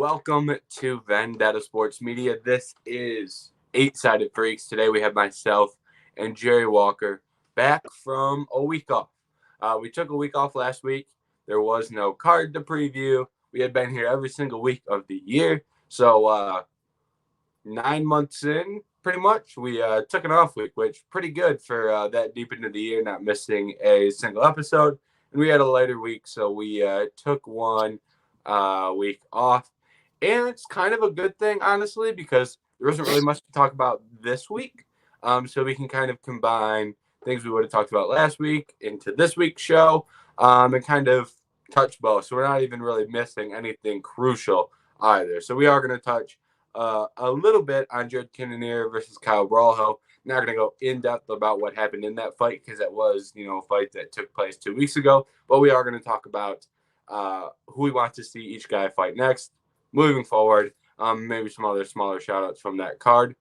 Welcome to Vendetta Sports Media. This is Eight-Sided Freaks. Today we have myself and Jerry Walker back from a week off. We took a week off last week. There was no card to preview. We had been here every single week of the year. So 9 months in, pretty much, we took an off week, which pretty good for that deep into the year, not missing a single episode. And we had a lighter week, so we took one week off. And it's kind of a good thing, honestly, because there wasn't really much to talk about this week. So we can kind of combine things we would have talked about last week into this week's show and kind of touch both. So we're not even really missing anything crucial either. So we are going to touch a little bit on Cannonier versus Caio Borralho. Not going to go in depth about what happened in that fight because that was, a fight that took place 2 weeks ago. But we are going to talk about who we want to see each guy fight next, moving forward. Maybe some other smaller shout outs from that card.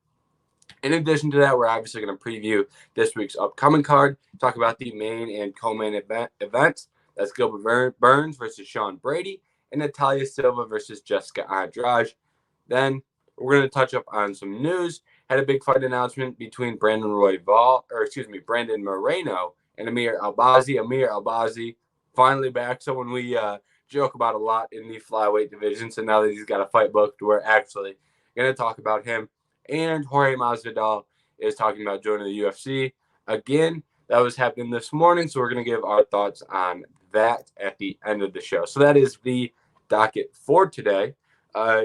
In addition to that, we're obviously going to preview this week's upcoming card, talk about the main and co-main events. That's Gilbert Burns versus Sean Brady and Natalia Silva versus Jessica Andrade. Then we're going to touch up on some news. Had a big fight announcement between Brandon Moreno and Amir Albazi. Amir Albazi finally back. So when we joke about a lot in the flyweight division, so now that he's got a fight booked, we're actually going to talk about him. And Jorge Masvidal is talking about joining the UFC. Again, that was happening this morning, so we're going to give our thoughts on that at the end of the show. So that is the docket for today.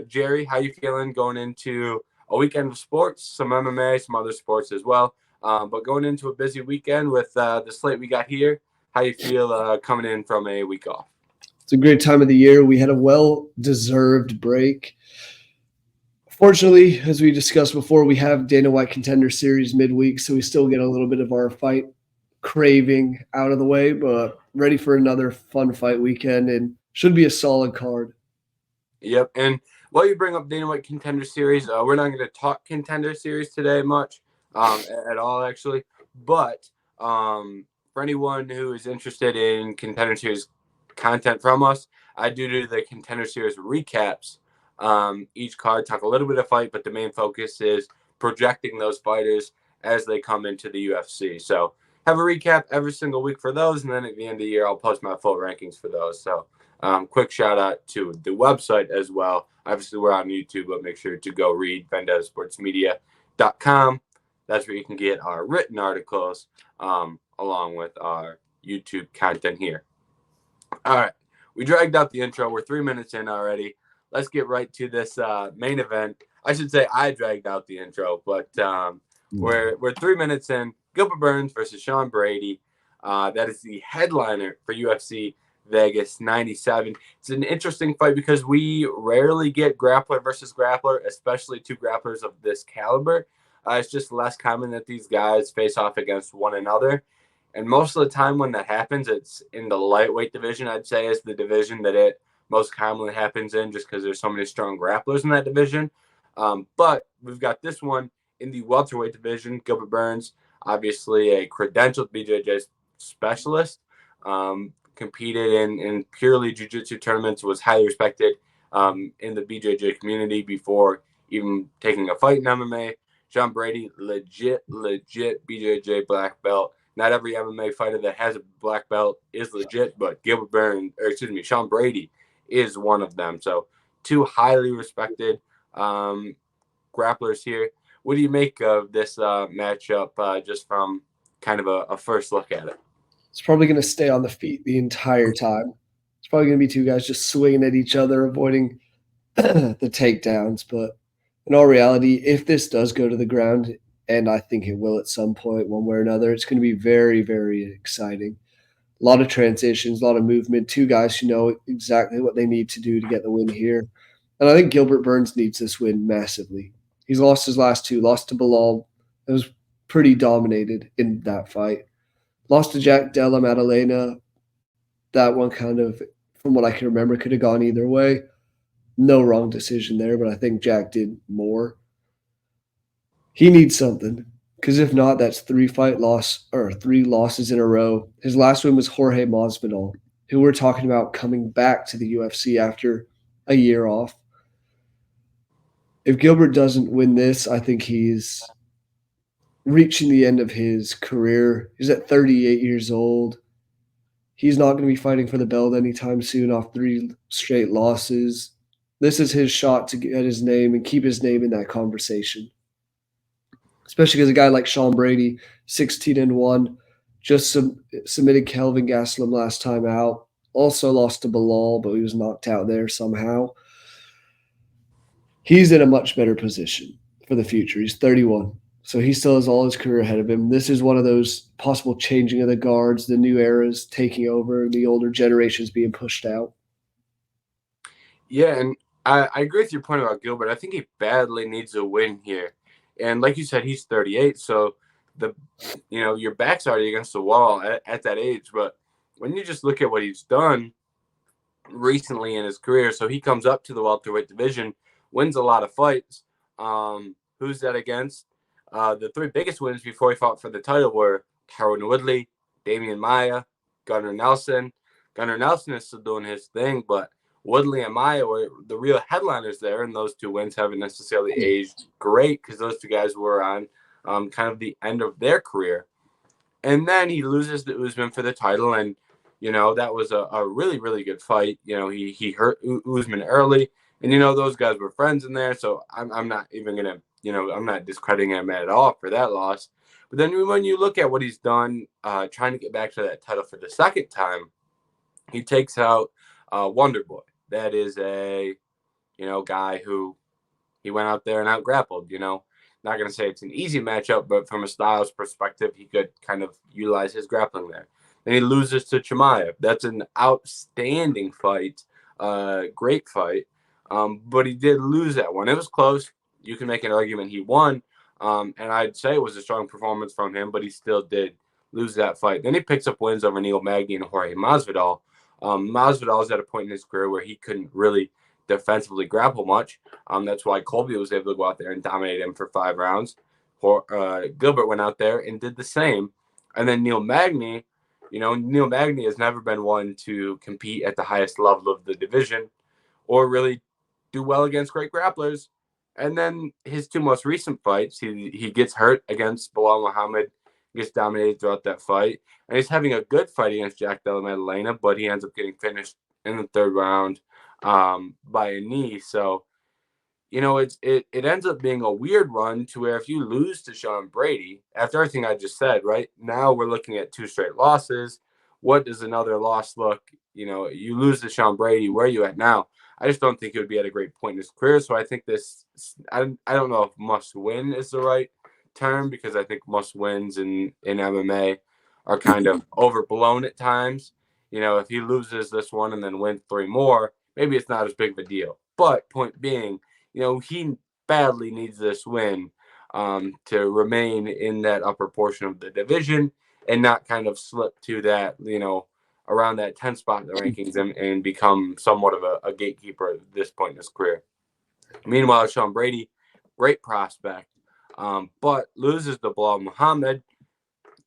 Jerry, how you feeling going into a weekend of sports, some MMA, some other sports as well, but going into a busy weekend with the slate we got here, how you feel coming in from a week off? It's a great time of the year. We had a well-deserved break. Fortunately, as we discussed before, we have Dana White Contender Series midweek, so we still get a little bit of our fight craving out of the way, but ready for another fun fight weekend and should be a solid card. Yep, and while you bring up Dana White Contender Series, we're not going to talk Contender Series today much at all, actually, but for anyone who is interested in Contender Series content from us, I do the Contender Series recaps. Each card talk a little bit of fight, but the main focus is projecting those fighters as they come into the UFC. So have a recap every single week for those, and then at the end of the year, I'll post my full rankings for those. So quick shout out to the website as well. Obviously, we're on YouTube, but make sure to go read vendettasportsmedia.com. That's where you can get our written articles along with our YouTube content here. All right, we dragged out the intro. We're 3 minutes in already. Let's get right to this main event. I should say I dragged out the intro, but we're 3 minutes in. Gilbert Burns versus Sean Brady. That is the headliner for UFC Vegas 97. It's an interesting fight because we rarely get grappler versus grappler, especially two grapplers of this caliber. It's just less common that these guys face off against one another. And most of the time when that happens, it's in the lightweight division, I'd say, is the division that it most commonly happens in just because there's so many strong grapplers in that division. But we've got this one in the welterweight division. Gilbert Burns, obviously a credentialed BJJ specialist, competed in purely jiu-jitsu tournaments, was highly respected in the BJJ community before even taking a fight in MMA. Sean Brady, legit BJJ black belt. Not every MMA fighter that has a black belt is legit, but Sean Brady is one of them. So two highly respected grapplers here. What do you make of this matchup just from kind of a first look at it? It's probably going to stay on the feet the entire time. It's probably going to be two guys just swinging at each other, avoiding the takedowns. But in all reality, if this does go to the ground, and I think it will at some point, one way or another, it's going to be very, very exciting. A lot of transitions, a lot of movement. Two guys who know exactly what they need to do to get the win here. And I think Gilbert Burns needs this win massively. He's lost his last two. Lost to Bilal. It was pretty dominated in that fight. Lost to Jack Della Maddalena. That one kind of, from what I can remember, could have gone either way. No wrong decision there, but I think Jack did more. He needs something, because if not, that's three losses in a row. His last win was Jorge Masvidal, who we're talking about coming back to the UFC after a year off. if Gilbert doesn't win this, I think he's reaching the end of his career. He's at 38 years old. He's not going to be fighting for the belt anytime soon off 3 straight losses. This is his shot to get his name and keep his name in that conversation. Especially because a guy like Sean Brady, 16-1, just submitted Kelvin Gastelum last time out. Also lost to Bilal, but he was knocked out there somehow. He's in a much better position for the future. He's 31. So he still has all his career ahead of him. This is one of those possible changing of the guards, the new eras taking over, the older generations being pushed out. Yeah, and I agree with your point about Gilbert. I think he badly needs a win here. And like you said, he's 38, so your back's already against the wall at that age. But when you just look at what he's done recently in his career, so he comes up to the welterweight division, wins a lot of fights. Who's that against? The 3 biggest wins before he fought for the title were Tyron Woodley, Damian Maia, Gunnar Nelson. Gunnar Nelson is still doing his thing, but Woodley and Maia were the real headliners there, and those 2 wins haven't necessarily aged great because those 2 guys were on kind of the end of their career. And then he loses to Usman for the title, and that was a really, really good fight. He hurt Usman early, and those guys were friends in there, so I'm not even gonna I'm not discrediting him at all for that loss. But then when you look at what he's done, trying to get back to that title for the second time, he takes out Wonder Boy. That is a guy who he went out there and out grappled. Not going to say it's an easy matchup, but from a styles perspective, he could kind of utilize his grappling there. Then he loses to Chimaev. That's an outstanding fight, great fight. But he did lose that one. It was close. You can make an argument he won, and I'd say it was a strong performance from him, but he still did lose that fight. Then he picks up wins over Neil Magny and Jorge Masvidal. Masvidal is at a point in his career where he couldn't really defensively grapple much. That's why Colby was able to go out there and dominate him for 5 rounds. Gilbert went out there and did the same. And then Neil Magny has never been one to compete at the highest level of the division or really do well against great grapplers. And then his 2 most recent fights, he gets hurt against Bilal Muhammad, gets dominated throughout that fight. And he's having a good fight against Jack Della Maddalena, but he ends up getting finished in the 3rd round by a knee. So, it ends up being a weird run to where if you lose to Sean Brady, after everything I just said, right, now we're looking at 2 straight losses. What does another loss look? You lose to Sean Brady, where are you at now? I just don't think it would be at a great point in his career. So I think I don't know if must win is the right term, because I think must wins in MMA are kind of overblown at times. If he loses this one and then wins 3 more, maybe it's not as big of a deal. But point being, he badly needs this win to remain in that upper portion of the division and not kind of slip to that, around that 10th spot in the rankings and become somewhat of a gatekeeper at this point in his career. Meanwhile, Sean Brady, great prospect, but loses to Bilal Muhammad.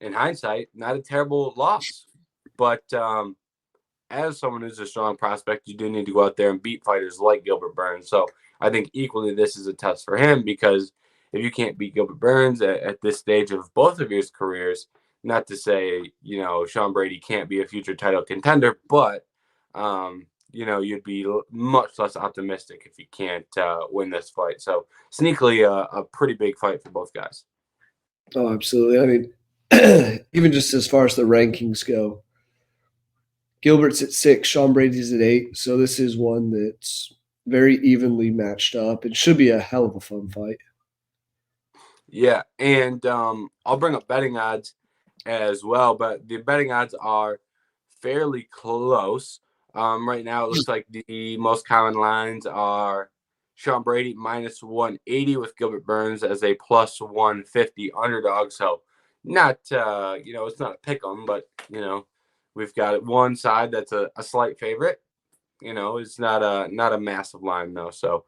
In hindsight, not a terrible loss. But as someone who's a strong prospect, you do need to go out there and beat fighters like Gilbert Burns. So I think equally this is a test for him, because if you can't beat Gilbert Burns at this stage of both of his careers, not to say, Sean Brady can't be a future title contender, but, you'd be much less optimistic if you can't win this fight. So sneakily a pretty big fight for both guys. Oh, absolutely. I mean, even just as far as the rankings go, Gilbert's at 6, Sean Brady's at 8. So this is one that's very evenly matched up. It should be a hell of a fun fight. Yeah, and I'll bring up betting odds as well, but the betting odds are fairly close. Right now, it looks like the most common lines are Sean Brady minus 180 with Gilbert Burns as a plus 150 underdog. So not, it's not a pick 'em, but, we've got one side that's a slight favorite. It's not a massive line, though. So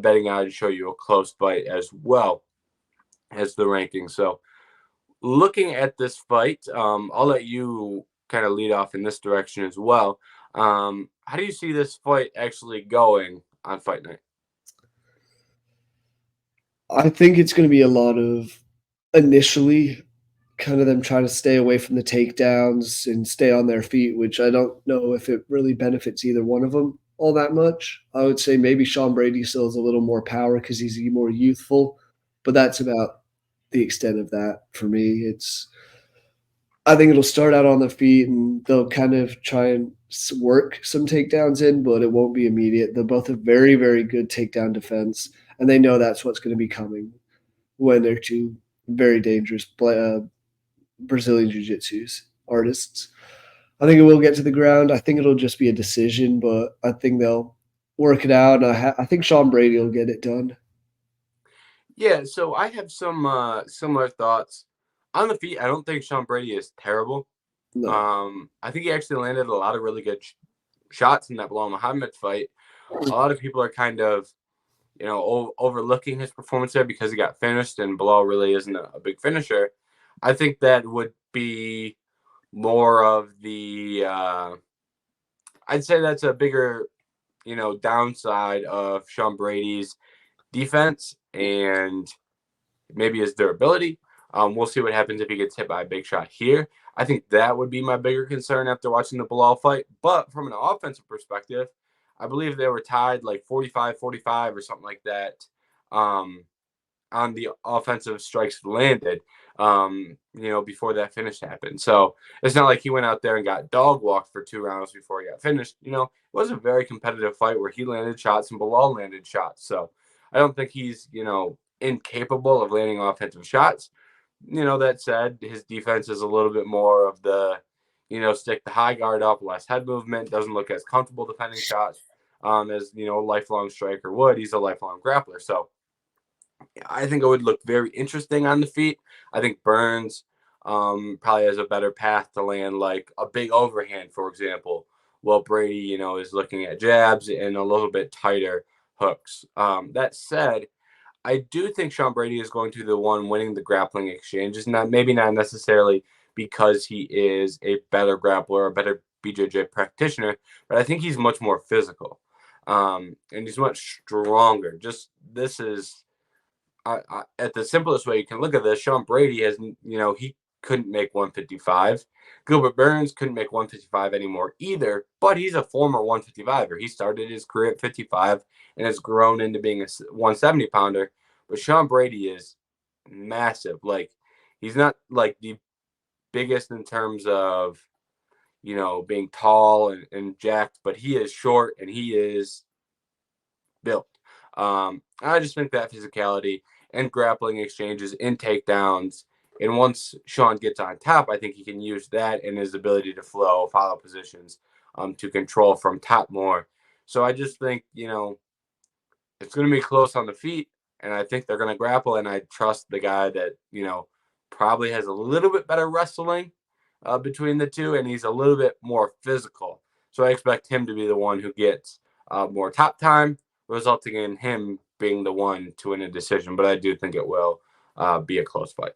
betting odds show you a close fight as well as the ranking. So looking at this fight, I'll let you kind of lead off in this direction as well. How do you see this fight actually going on fight night? I think it's going to be a lot of initially kind of them trying to stay away from the takedowns and stay on their feet, which I don't know if it really benefits either one of them all that much. I would say maybe Sean Brady still has a little more power because he's more youthful, but that's about the extent of that for me. I think it'll start out on the feet and they'll kind of try and work some takedowns in, but it won't be immediate. They're both a very, very good takedown defense, and they know that's what's going to be coming when they're two very dangerous Brazilian jiu-jitsu artists. I think it will get to the ground. I think it'll just be a decision, but I think they'll work it out. I think Sean Brady will get it done. Yeah, so I have some similar thoughts. On the feet, I don't think Sean Brady is terrible. No. I think he actually landed a lot of really good shots in that Bilal Muhammad fight. A lot of people are kind of, overlooking his performance there because he got finished, and Bilal really isn't a big finisher. I think that would be more of the. I'd say that's a bigger, downside of Sean Brady's defense and maybe his durability. We'll see what happens if he gets hit by a big shot here. I think that would be my bigger concern after watching the Bilal fight. But from an offensive perspective, I believe they were tied like 45-45 or something like that on the offensive strikes landed, before that finish happened. So it's not like he went out there and got dog walked for 2 rounds before he got finished. It was a very competitive fight where he landed shots and Bilal landed shots. So I don't think he's, incapable of landing offensive shots. That said, his defense is a little bit more of the, stick the high guard up, less head movement, doesn't look as comfortable defending shots as, a lifelong striker would. He's a lifelong grappler. So I think it would look very interesting on the feet. I think Burns probably has a better path to land like a big overhand, for example, while Brady, is looking at jabs and a little bit tighter hooks. That said, I do think Sean Brady is going to be the one winning the grappling exchanges. Maybe not necessarily because he is a better grappler, a better BJJ practitioner, but I think he's much more physical, and he's much stronger. Just this is at the simplest way you can look at this. Sean Brady has, he couldn't make 155. Gilbert Burns couldn't make 155 anymore either, but he's a former 155er. He started his career at 55 and has grown into being a 170 pounder. But Sean Brady is massive. Like, he's not like the biggest in terms of, being tall and jacked, but he is short and he is built. I just think that physicality and grappling exchanges and takedowns. And once Sean gets on top, I think he can use that and his ability to flow, follow positions, to control from top more. So I just think, it's going to be close on the feet, and I think they're going to grapple. And I trust the guy that, probably has a little bit better wrestling between the two, and he's a little bit more physical. So I expect him to be the one who gets more top time, resulting in him being the one to win a decision. But I do think it will be a close fight.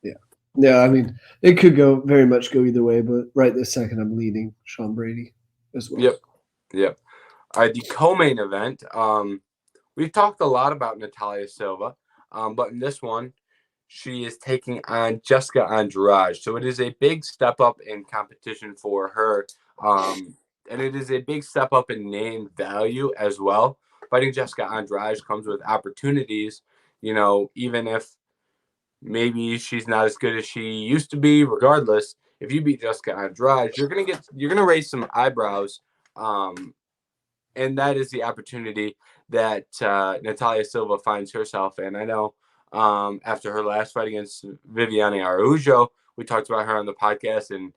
Yeah. Yeah, I mean, it could very much go either way, but right this second, I'm leaning Sean Brady as well. Yep. All right, the co-main event. We've talked a lot about Natalia Silva, but in this one, she is taking on Jessica Andrade. So it is a big step up in competition for her. And it is a big step up in name value as well. Fighting Jessica Andrade comes with opportunities, even if maybe she's not as good as she used to be. Regardless, if you beat Jessica Andrade, you're gonna raise some eyebrows. And that is the opportunity that Natalia Silva finds herself in. I know after her last fight against Viviane Araújo, we talked about her on the podcast, and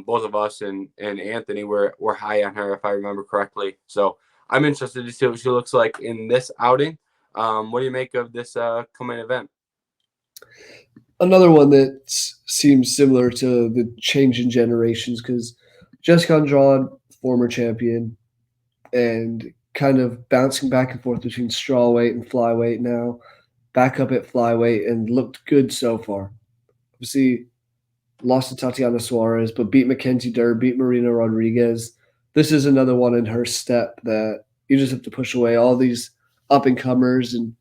both of us and Anthony were high on her, if I remember correctly. So I'm interested to see what she looks like in this outing. What do you make of this co-main event? Another one that seems similar to the change in generations because Jessica Andrade, former champion, and kind of bouncing back and forth between strawweight and flyweight now, back up at flyweight and looked good so far. Obviously, lost to Tatiana Suarez, but beat Mackenzie Dern, beat Marina Rodriguez. This is another one in her step that you just have to push away all these up and comers and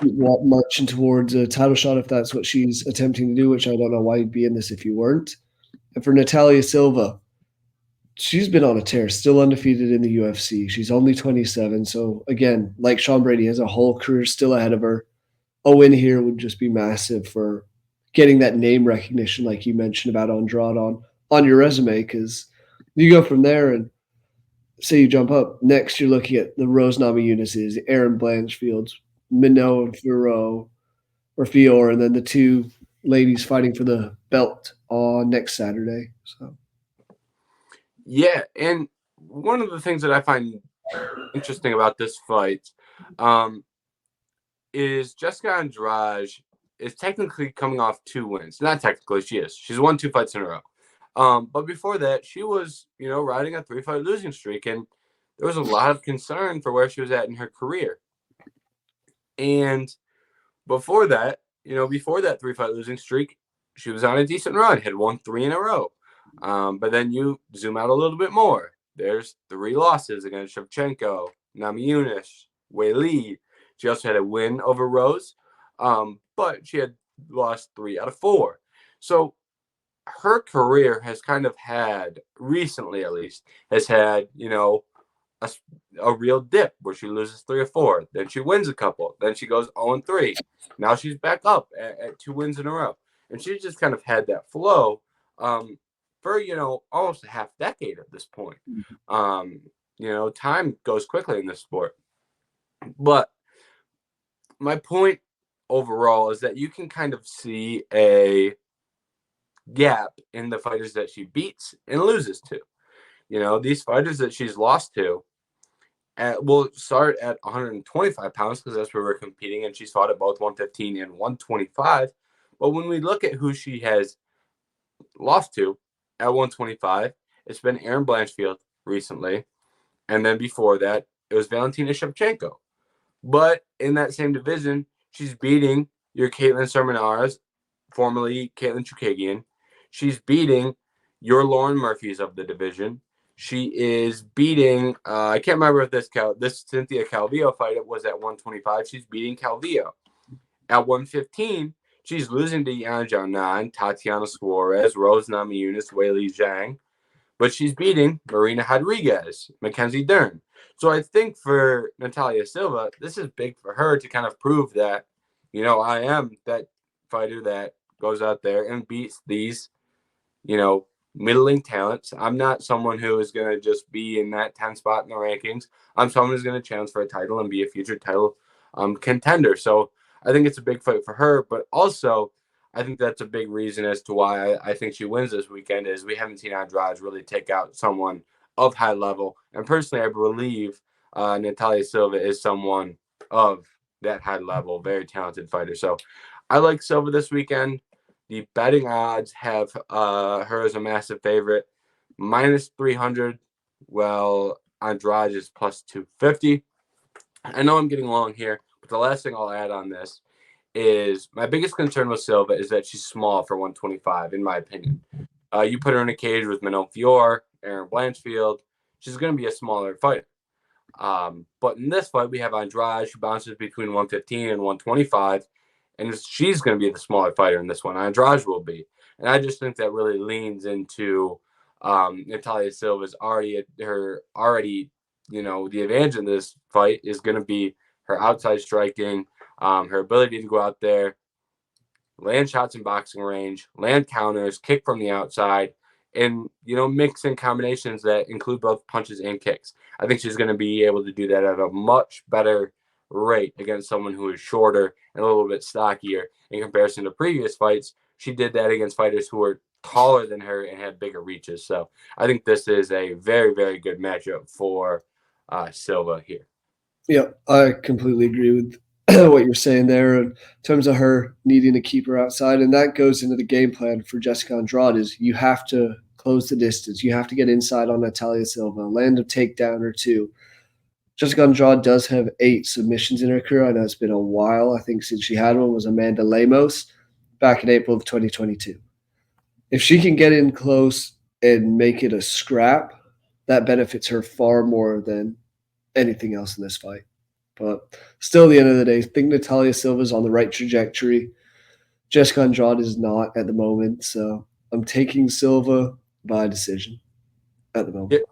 marching towards a title shot if that's what she's attempting to do, which I don't know why you'd be in this if you weren't. And for Natalia Silva, she's been on a tear, still undefeated in the UFC. She's only 27. So, again, like Sean Brady, has a whole career still ahead of her. A win here would just be massive for getting that name recognition, like you mentioned about Andrade on your resume, because you go from there and say you jump up. Next, you're looking at the Rose Namajunas, Aaron Blanchfield, Minot and Fior, and then the two ladies fighting for the belt on next Saturday. So, Yeah, and one of the things that I find interesting about this fight is Jessica Andrade is technically coming off 2 wins. Not technically, she is. She's won 2 fights in a row. But before that, she was, riding a 3-fight losing streak, and there was a lot of concern for where she was at in her career. And before that, before that 3-fight losing streak, she was on a decent run, had won 3 in a row. But then you zoom out a little bit more. There's 3 losses against Shevchenko, Namajunas, Weili. She also had a win over Rose, but she had lost 3 out of 4. So her career has kind of had, recently at least, has had, a real dip where she loses 3 or 4. Then she wins a couple. Then she goes 0-3. Now she's back up at 2 wins in a row. And she's just kind of had that flow for, almost a half decade at this point. Time goes quickly in this sport. But my point overall is that you can kind of see a gap in the fighters that she beats and loses to. These fighters that she's lost to will start at 125 pounds because that's where we're competing, and she's fought at both 115 and 125. But when we look at who she has lost to at 125, it's been Erin Blanchfield recently, and then before that, it was Valentina Shevchenko. But in that same division, she's beating your Caitlin Sermonaras, formerly Caitlin Chukagian. She's beating your Lauren Murphys of the division. She is beating, I can't remember if this Cynthia Calvillo fight was at 125. She's beating Calvillo. At 115, she's losing to Yana Jianan, Tatiana Suarez, Rose Namajunas, Weili Zhang. But she's beating Marina Rodriguez, Mackenzie Dern. So I think for Natalia Silva, this is big for her to kind of prove that, I am that fighter that goes out there and beats these, middling talents. I'm not someone who is going to just be in that 10 spot in the rankings. I'm someone who's going to challenge for a title and be a future title contender. So I think it's a big fight for her, but also I think that's a big reason as to why I think she wins this weekend is we haven't seen Andrade really take out someone of high level. And personally, I believe Natalia Silva is someone of that high level, very talented fighter. So I like Silva this weekend. The betting odds have her as a massive favorite, minus 300. Well, Andrade is plus 250. I know I'm getting long here, but the last thing I'll add on this is my biggest concern with Silva is that she's small for 125, in my opinion. You put her in a cage with Manon Fior, Aaron Blanchfield, she's going to be a smaller fighter. But in this fight, we have Andrade, who bounces between 115 and 125, and she's going to be the smaller fighter in this one. Andrade will be. And I just think that really leans into Natalia Silva's already, the advantage in this fight is going to be her outside striking, her ability to go out there, land shots in boxing range, land counters, kick from the outside, and, mix in combinations that include both punches and kicks. I think she's going to be able to do that at a much better rate against someone who is shorter and a little bit stockier in comparison to previous fights. She did that against fighters who were taller than her and had bigger reaches. So I think this is a very, very good matchup for Silva here. Yeah, I completely agree with what you're saying there in terms of her needing to keep her outside. And that goes into the game plan for Jessica Andrade is you have to close the distance. You have to get inside on Natalia Silva, land a takedown or two. Jessica Andrade does have 8 submissions in her career. I know it's been a while. I think since she had one was Amanda Lemos back in April of 2022. If she can get in close and make it a scrap, that benefits her far more than anything else in this fight. But still, at the end of the day, I think Natalia Silva is on the right trajectory. Jessica Andrade is not at the moment, so I'm taking Silva by decision at the moment.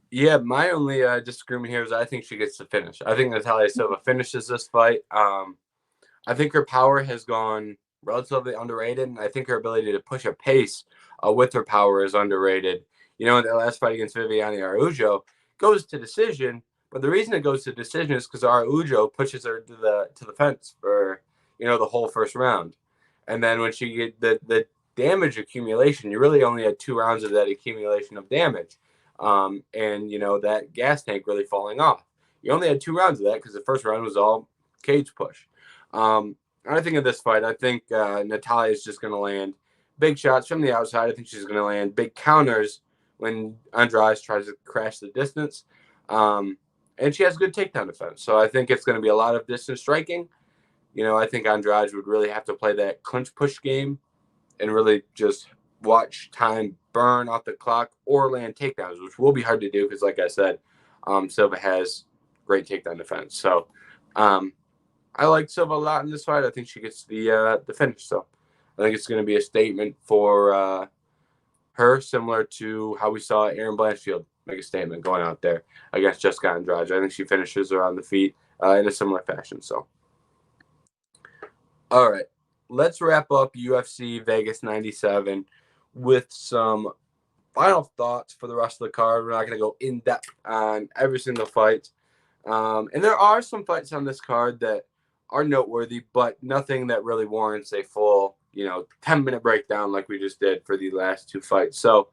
Yeah, my only disagreement here is I think she gets the finish. I think Natalia Silva finishes this fight. I think her power has gone relatively underrated, and I think her ability to push a pace with her power is underrated. You know, in that last fight against Viviane Araujo goes to decision, but the reason it goes to decision is because Araujo pushes her to the fence for the whole first round, and then when she get the damage accumulation, you really only had 2 rounds of that accumulation of damage, and that gas tank really falling off. You only had 2 rounds of that because the first round was all cage push. I think of this fight, I think Natalia is just going to land big shots from the outside. I think she's going to land big counters when Andrade tries to crash the distance. And she has good takedown defense. So I think it's going to be a lot of distance striking. I think Andrade would really have to play that clinch push game and really just watch time burn off the clock or land takedowns, which will be hard to do because, like I said, Silva has great takedown defense. So I like Silva a lot in this fight. I think she gets the finish. So I think it's going to be a statement for her, similar to how we saw Erin Blanchfield make a statement going out there against Jessica Andrade. I think she finishes her on the feet in a similar fashion. So, all right, let's wrap up UFC Vegas 97 with some final thoughts for the rest of the card. We're not going to go in depth on every single fight. And there are some fights on this card that are noteworthy, but nothing that really warrants a full, 10-minute breakdown like we just did for the last 2 fights. So,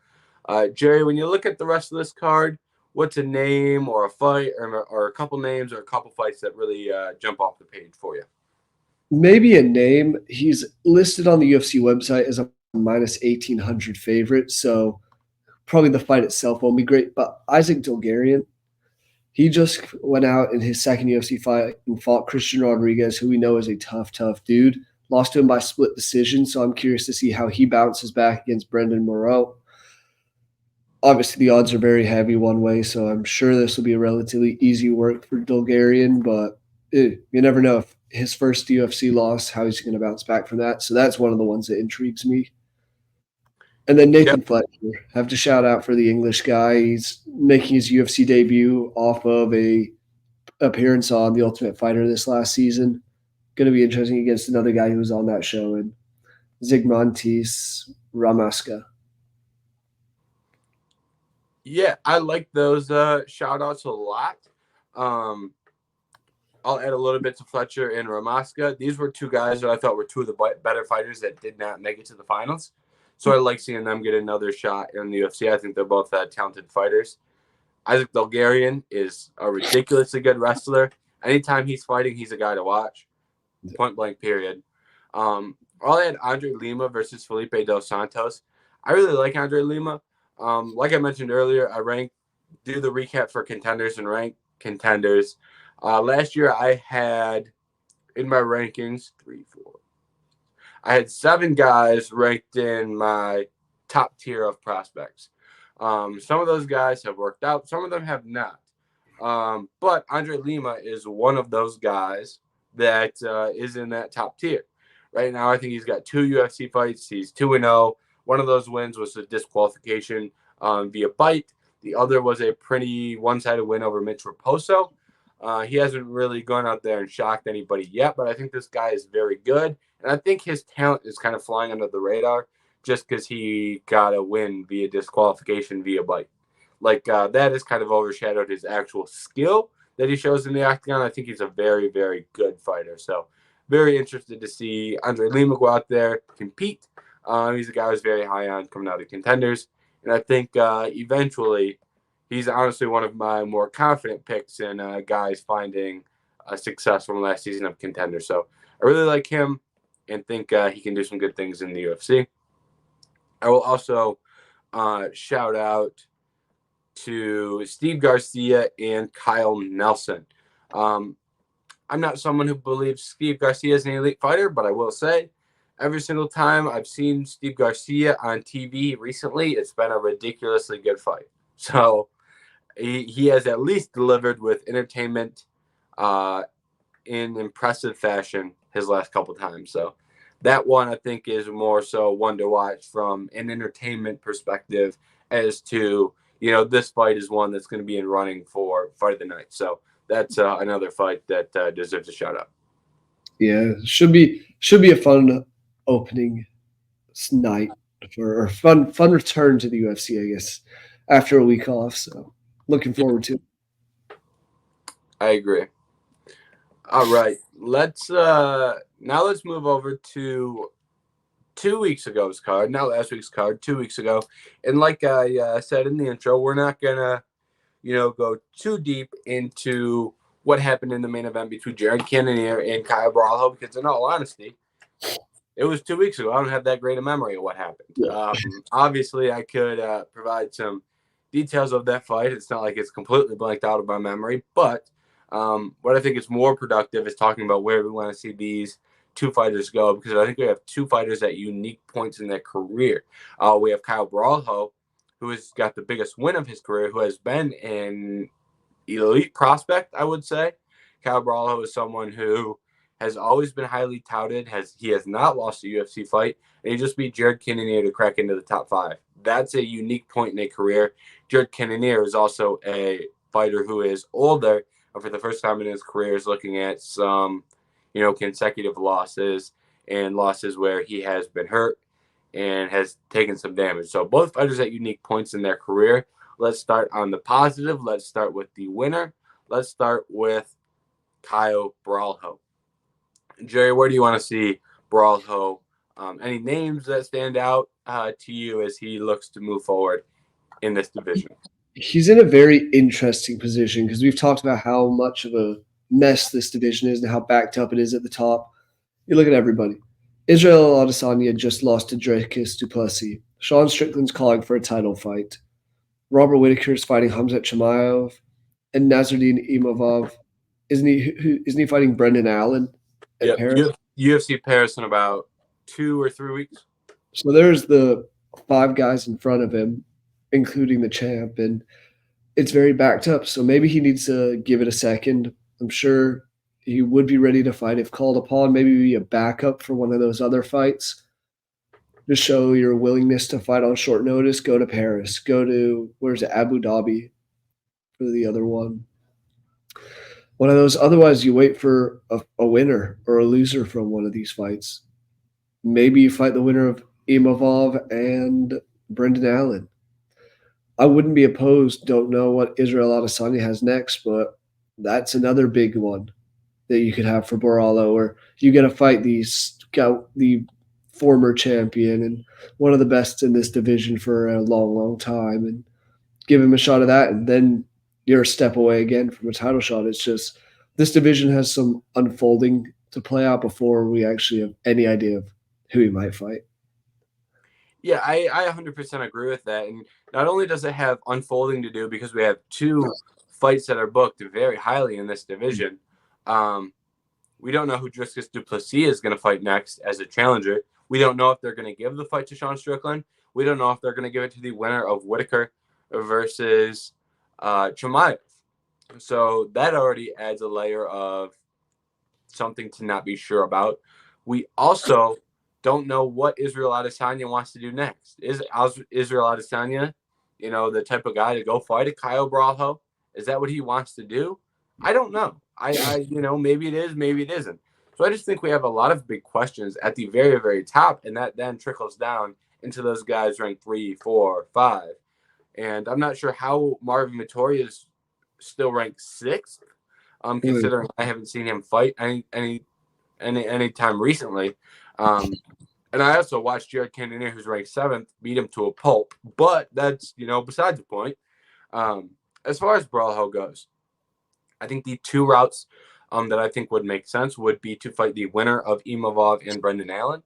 Jerry, when you look at the rest of this card, what's a name or a fight or a couple names or a couple fights that really jump off the page for you? Maybe a name. He's listed on the UFC website as a minus 1,800 favorite, so probably the fight itself won't be great. But Isaac Dulgarian, he just went out in his second UFC fight and fought Christian Rodriguez, who we know is a tough, tough dude. Lost to him by split decision, so I'm curious to see how he bounces back against Brendan Moreau. Obviously, the odds are very heavy one way, so I'm sure this will be a relatively easy work for Dulgarian, but you never know if his first UFC loss, how he's going to bounce back from that. So that's one of the ones that intrigues me. And then Nathan Fletcher, have to shout out for the English guy. He's making his UFC debut off of a appearance on The Ultimate Fighter this last season. Going to be interesting against another guy who was on that show, and Zygmantis Ramaska. Yeah, I like those shout outs a lot. I'll add a little bit to Fletcher and Ramaska. These were 2 guys that I thought were 2 of the better fighters that did not make it to the finals. So I like seeing them get another shot in the UFC. I think they're both talented fighters. Isaac Dulgarian is a ridiculously good wrestler. Anytime he's fighting, he's a guy to watch. Point blank, period. I'll add Andre Lima versus Felipe Dos Santos. I really like Andre Lima. Like I mentioned earlier, I do the recap for contenders and rank contenders. Last year, I had in my rankings 3, 4. I had 7 guys ranked in my top tier of prospects. Some of those guys have worked out. Some of them have not. But Andre Lima is one of those guys that is in that top tier. Right now, I think he's got 2 UFC fights. He's 2-0. One of those wins was a disqualification via bite. The other was a pretty one-sided win over Mitch Raposo. He hasn't really gone out there and shocked anybody yet, but I think this guy is very good. And I think his talent is kind of flying under the radar just because he got a win via disqualification via bite. Like, that has kind of overshadowed his actual skill that he shows in the octagon. I think he's a very, very good fighter. So very interested to see Andre Lima go out there, compete. He's a guy who's very high on coming out of contenders. And I think eventually he's honestly one of my more confident picks in guys finding success from last season of contenders. So I really like him and think he can do some good things in the UFC. I will also shout out to Steve Garcia and Kyle Nelson. I'm not someone who believes Steve Garcia is an elite fighter, but I will say every single time I've seen Steve Garcia on TV recently, it's been a ridiculously good fight. So he has at least delivered with entertainment in impressive fashion his last couple times. So that one I think is more so one to watch from an entertainment perspective as to, this fight is one that's going to be in running for fight of the night. So that's another fight that deserves a shout out. Yeah, should be a fun opening night or fun return to the UFC, I guess, after a week off. So looking forward to it. I agree. All right, let's move over to 2 weeks ago's card, not last week's card, 2 weeks ago. And like I said in the intro, we're not gonna, go too deep into what happened in the main event between Jared Cannonier and Caio Borralho, because in all honesty, it was 2 weeks ago. I don't have that great a memory of what happened. Yeah. Obviously, I could provide some details of that fight. It's not like it's completely blanked out of my memory, but what I think is more productive is talking about where we want to see these two fighters go, because I think we have two fighters at unique points in their career. We have Caio Borralho, who has got the biggest win of his career, who has been an elite prospect, I would say. Caio Borralho is someone who has always been highly touted. He has not lost a UFC fight, and he just beat Jared Cannonier to crack into the top 5. That's a unique point in a career. Jared Cannonier is also a fighter who is older, and for the first time in his career is looking at some, consecutive losses and losses where he has been hurt and has taken some damage. So both fighters at unique points in their career. Let's start on the positive. Let's start with the winner. Let's start with Caio Borralho. Jerry, where do you want to see Borralho? Any names that stand out to you as he looks to move forward in this division? He's in a very interesting position because we've talked about how much of a mess this division is and how backed up it is at the top. You look at everybody. Israel Adesanya just lost to Dricus du Plessis. Sean Strickland's calling for a title fight. Robert Whittaker's fighting Khamzat Chimaev, and Nasruddin Imavov. Isn't he fighting Brendan Allen at Paris? UFC Paris in about 2 or 3 weeks. So there's the 5 guys in front of him, including the champ, and it's very backed up. So maybe he needs to give it a second. I'm sure he would be ready to fight if called upon. Maybe be a backup for one of those other fights. Just show your willingness to fight on short notice. Go to Paris. Go to, Abu Dhabi for the other one. One of those. Otherwise, you wait for a winner or a loser from one of these fights. Maybe you fight the winner of Imavov and Brendan Allen. I wouldn't be opposed. Don't know what Israel Adesanya has next, but that's another big one that you could have for Borralho, or you get to fight the former champion and one of the best in this division for a long, long time, and give him a shot of that, and then you're a step away again from a title shot. It's just this division has some unfolding to play out before we actually have any idea of who he might fight. Yeah, I 100% agree with that. And not only does it have unfolding to do because we have 2 fights that are booked very highly in this division, we don't know who Dricus du Plessis is going to fight next as a challenger. We don't know if they're going to give the fight to Sean Strickland. We don't know if they're going to give it to the winner of Whittaker versus Chimaev. So that already adds a layer of something to not be sure about. We also don't know what Israel Adesanya wants to do next. Is Israel Adesanya, the type of guy to go fight a Caio Borralho? Is that what he wants to do? I don't know. I maybe it is, maybe it isn't. So I just think we have a lot of big questions at the very, very top, and that then trickles down into those guys ranked 3, 4, 5. And I'm not sure how Marvin Vettori is still ranked 6th, considering I haven't seen him fight any time recently. And I also watched Jared Cannonier, who's ranked 7th, beat him to a pulp. But that's, besides the point. As far as Borralho goes, I think the 2 routes that I think would make sense would be to fight the winner of Imavov and Brendan Allen.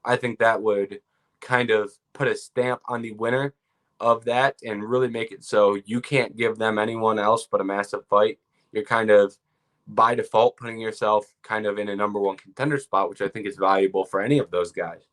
I think that would kind of put a stamp on the winner of that and really make it so you can't give them anyone else but a massive fight. You're kind of by default putting yourself kind of in a number 1 contender spot, which I think is valuable for any of those guys.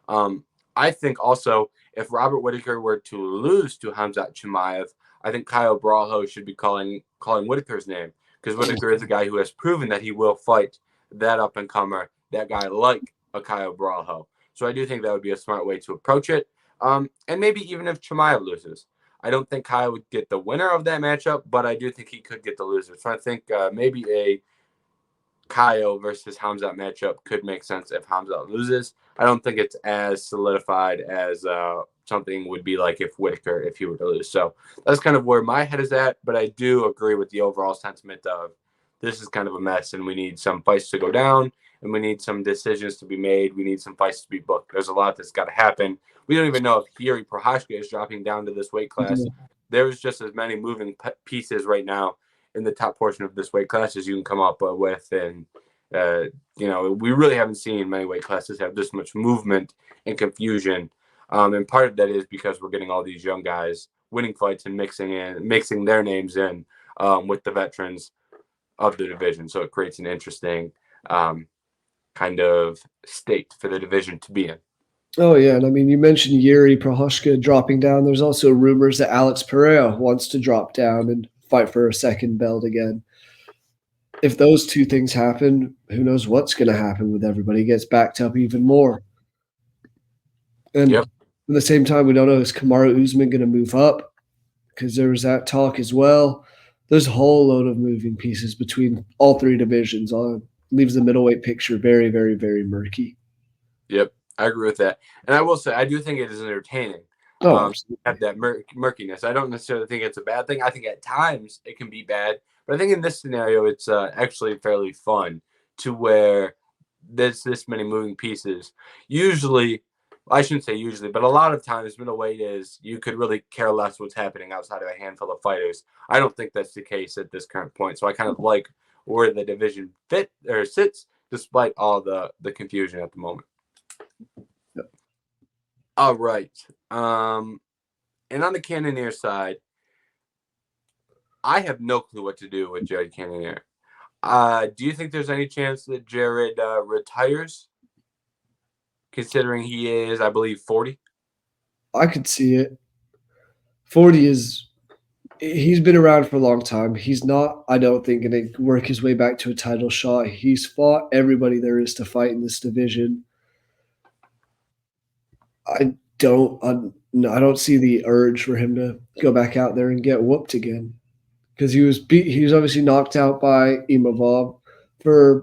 I think also if Robert Whittaker were to lose to Khamzat Chimaev, I think Caio Borralho should be calling Whittaker's name, because Whitaker is a guy who has proven that he will fight that up-and-comer, that guy like a Caio Borralho. So I do think that would be a smart way to approach it. And maybe even if Chimaev loses. I don't think Caio would get the winner of that matchup, but I do think he could get the loser. So I think maybe a Caio versus Khamzat matchup could make sense if Khamzat loses. I don't think it's as solidified as something would be like if Whitaker, if he were to lose. So that's kind of where my head is at. But I do agree with the overall sentiment of this is kind of a mess, and we need some fights to go down, and we need some decisions to be made. We need some fights to be booked. There's a lot that's got to happen. We don't even know if Yuri Prochazka is dropping down to this weight class. There's just as many moving pieces right now in the top portion of this weight class as you can come up with. And, we really haven't seen many weight classes have this much movement and confusion. And part of that is because we're getting all these young guys winning fights and mixing their names in with the veterans of the division. So it creates an interesting kind of state for the division to be in. Oh, yeah. And I mean, you mentioned Yuri Prochazka dropping down. There's also rumors that Alex Pereira wants to drop down and fight for a second belt again. If those two things happen, who knows what's going to happen with everybody? It gets backed up even more. And at the same time, we don't know, is Kamaru Usman going to move up? Because there was that talk as well. There's a whole load of moving pieces between all three divisions. Leaves the middleweight picture very, very, very murky. Yep, I agree with that. And I will say, I do think it is entertaining. Have that murkiness. I don't necessarily think it's a bad thing. I think at times it can be bad. But I think in this scenario, it's actually fairly fun to where there's this many moving pieces. Usually, I shouldn't say usually, but a lot of times middleweight is you could really care less what's happening outside of a handful of fighters. I don't think that's the case at this current point. So I kind of like where the division sits despite all the confusion at the moment. Yep. All right. And on the Cannonier side, I have no clue what to do with Jared Cannonier. Do you think there's any chance that Jared retires? Considering he is, I believe, 40? I could see it. 40 is – he's been around for a long time. He's not, I don't think, going to work his way back to a title shot. He's fought everybody there is to fight in this division. I don't see the urge for him to go back out there and get whooped again. Because he was obviously knocked out by Imavov. For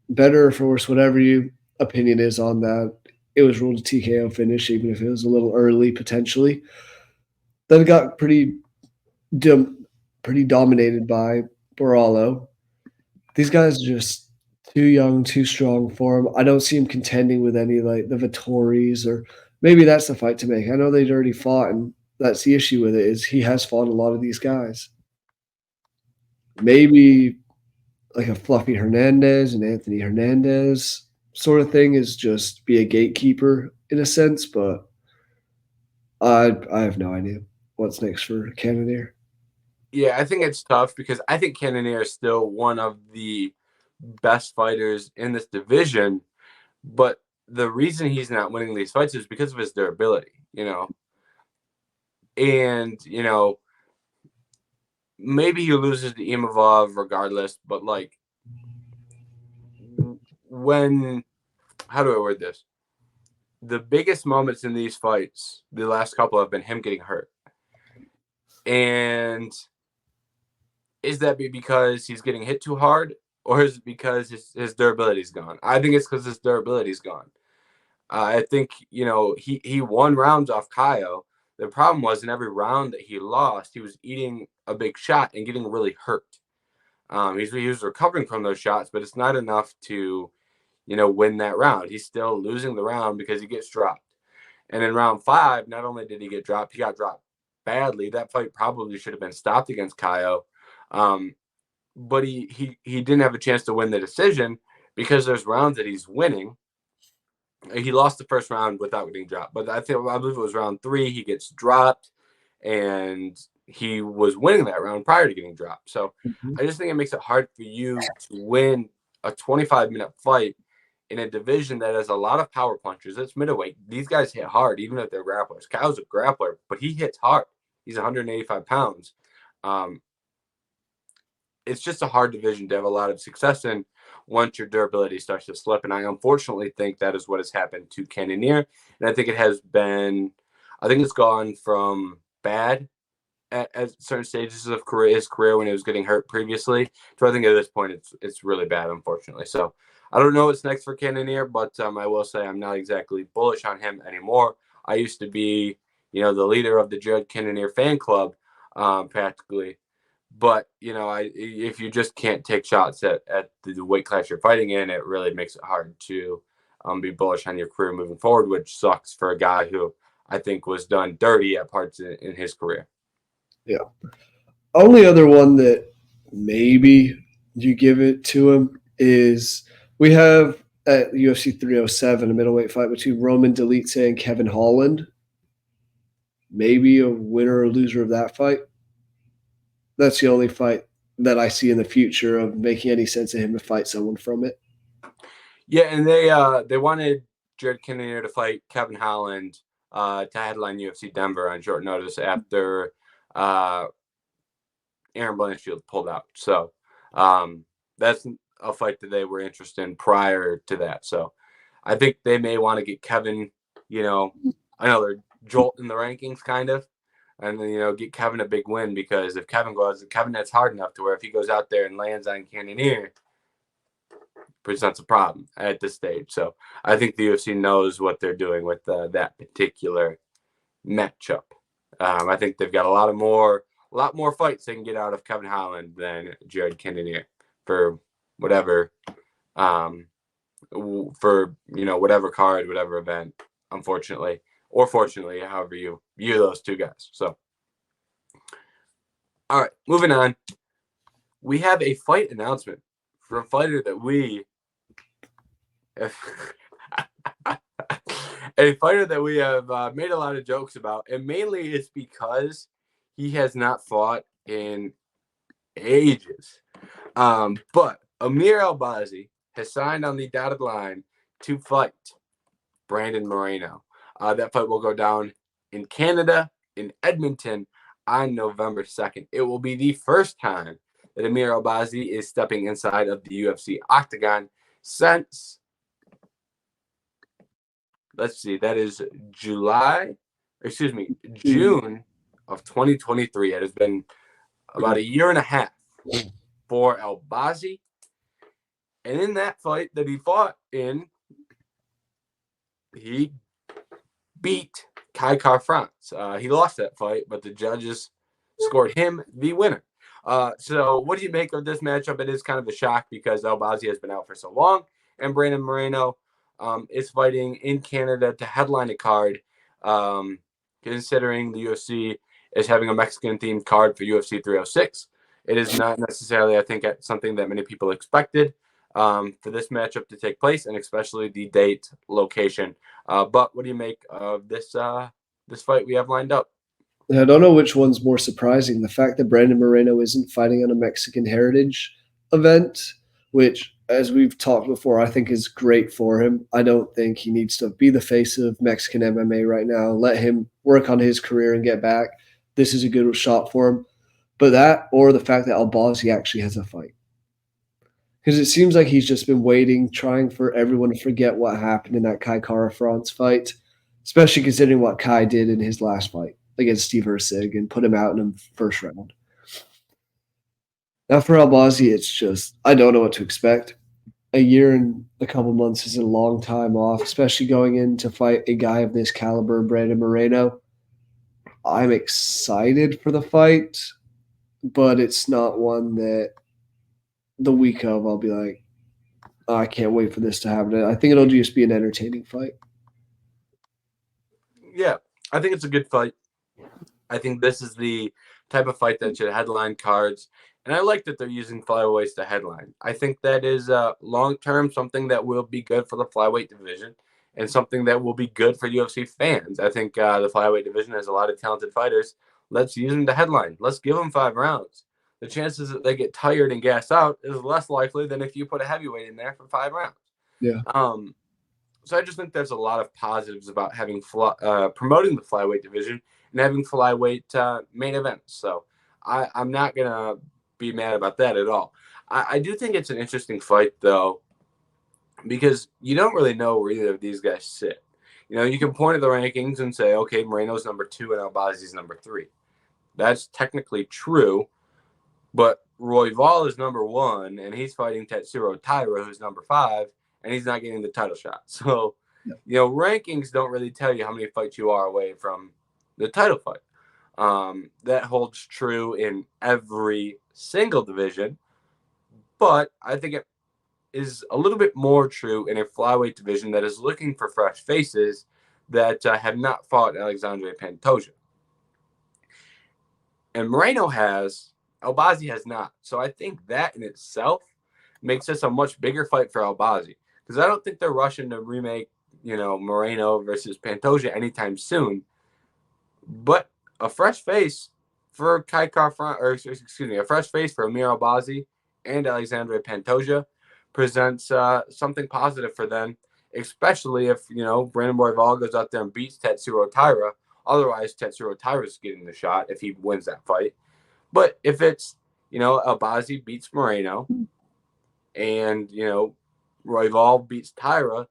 better or for worse, whatever your opinion is on that, it was ruled a TKO finish, even if it was a little early potentially. Then it got pretty dominated by Borralho. These guys are just too young, too strong for him. I don't see him contending with any like the Vittoris, or maybe that's the fight to make. I know they'd already fought, and that's the issue with it, is he has fought a lot of these guys. Maybe like a Fluffy Hernandez and Anthony Hernandez sort of thing is just be a gatekeeper in a sense, but I have no idea what's next for Cannonier. Yeah, I think it's tough because I think Cannonier is still one of the best fighters in this division, but the reason he's not winning these fights is because of his durability, And, maybe he loses to Imavov regardless, but like how do I word this? The biggest moments in these fights, the last couple, have been him getting hurt. And is that because he's getting hit too hard, or is it because his durability is gone? I think it's because his durability is gone. I think, he won rounds off Caio. The problem was in every round that he lost, he was eating a big shot and getting really hurt. He was recovering from those shots, but it's not enough to, win that round. He's still losing the round because he gets dropped. And in round 5, not only did he get dropped, he got dropped badly. That fight probably should have been stopped against Caio. But he didn't have a chance to win the decision because there's rounds that he's winning. He lost the first round without getting dropped. But I believe it was round 3, he gets dropped, and he was winning that round prior to getting dropped. So I just think it makes it hard for you to win a 25-minute fight in a division that has a lot of power punchers. It's middleweight. These guys hit hard, even if they're grapplers. Caio's a grappler, but he hits hard. He's 185 pounds. it's just a hard division to have a lot of success in once your durability starts to slip. And I unfortunately think that is what has happened to Cannonier. And I think it's gone from bad at certain stages of his career when he was getting hurt previously. So I think at this point it's really bad, unfortunately. So I don't know what's next for Cannonier, but I will say I'm not exactly bullish on him anymore. I used to be, the leader of the Jared Cannonier fan club, practically. But if you just can't take shots at the weight class you're fighting in, it really makes it hard to be bullish on your career moving forward, which sucks for a guy who I think was done dirty at parts in his career. Yeah. Only other one that maybe you give it to him is we have at UFC 307 a middleweight fight between Roman Dolidze and Kevin Holland. Maybe a winner or loser of that fight. That's the only fight that I see in the future of making any sense of him to fight someone from it. Yeah, and they wanted Jared Cannonier to fight Kevin Holland to headline UFC Denver on short notice after Aaron Blanchfield pulled out. So that's a fight that they were interested in prior to that. So I think they may want to get Kevin, another jolt in the rankings kind of. And then, get Kevin a big win, because if Kevin that's hard enough to where if he goes out there and lands on Cannonier, presents a problem at this stage. So I think the UFC knows what they're doing with that particular matchup. I think they've got a lot more fights they can get out of Kevin Holland than Jared Cannonier for whatever, whatever card, whatever event, unfortunately. Or fortunately, however you view those two guys. So, all right, moving on. We have a fight announcement for a fighter that we have made a lot of jokes about, and mainly it's because he has not fought in ages. But Amir Albazi has signed on the dotted line to fight Brandon Moreno. That fight will go down in Canada, in Edmonton, on November 2nd. It will be the first time that Amir Albazi is stepping inside of the UFC octagon since, that is June of 2023. It has been about a year and a half for Albazi. And in that fight that he fought in, he beat Caio France. He lost that fight, but the judges scored him the winner. So what do you make of this matchup? It is kind of a shock because Albazi has been out for so long, and Brandon Moreno is fighting in Canada to headline a card, considering the UFC is having a Mexican-themed card for UFC 306. It is not necessarily, I think, something that many people expected for this matchup to take place, and especially the date, location. But what do you make of this fight we have lined up? I don't know which one's more surprising. The fact that Brandon Moreno isn't fighting on a Mexican heritage event, which, as we've talked before, I think is great for him. I don't think he needs to be the face of Mexican MMA right now. Let him work on his career and get back. This is a good shot for him. But that, or the fact that Albazi actually has a fight. Because it seems like he's just been waiting, trying for everyone to forget what happened in that Caio France fight, especially considering what Kai did in his last fight against Steve Erceg and put him out in the first round. Now for Albazi, it's just, I don't know what to expect. A year and a couple months is a long time off, especially going in to fight a guy of this caliber, Brandon Moreno. I'm excited for the fight, but it's not one that the week of I'll be like, oh, I can't wait for this to happen. I think it'll just be an entertaining fight. Yeah, I think it's a good fight. I think this is the type of fight that should headline cards. And I like that they're using flyweights to headline. I think that is long-term something that will be good for the flyweight division and something that will be good for UFC fans. I think the flyweight division has a lot of talented fighters. Let's use them to headline. Let's give them 5 rounds. The chances that they get tired and gas out is less likely than if you put a heavyweight in there for 5 rounds. Yeah. So I just think there's a lot of positives about having promoting the flyweight division and having flyweight main events. So I'm not going to be mad about that at all. I do think it's an interesting fight, though, because you don't really know where either of these guys sit. You can point at the rankings and say, okay, Moreno's number 2 and Albazi's number 3. That's technically true, but Royval is number 1, and he's fighting Tetsuro Taira, who's number 5, and he's not getting the title shot. So, rankings don't really tell you how many fights you are away from the title fight. That holds true in every single division, but I think it is a little bit more true in a flyweight division that is looking for fresh faces that have not fought Alexandre Pantoja. And Moreno has, Albazi has not. So I think that in itself makes this a much bigger fight for Albazi, because I don't think they're rushing to remake, Moreno versus Pantoja anytime soon. But a fresh face for a fresh face for Amir Albazi and Alexandre Pantoja presents something positive for them, especially if, Brandon Royval goes out there and beats Tetsuro Taira. Otherwise, Tetsuro Taira's getting the shot if he wins that fight. But if it's, Albazi beats Moreno and, Royval beats Taira,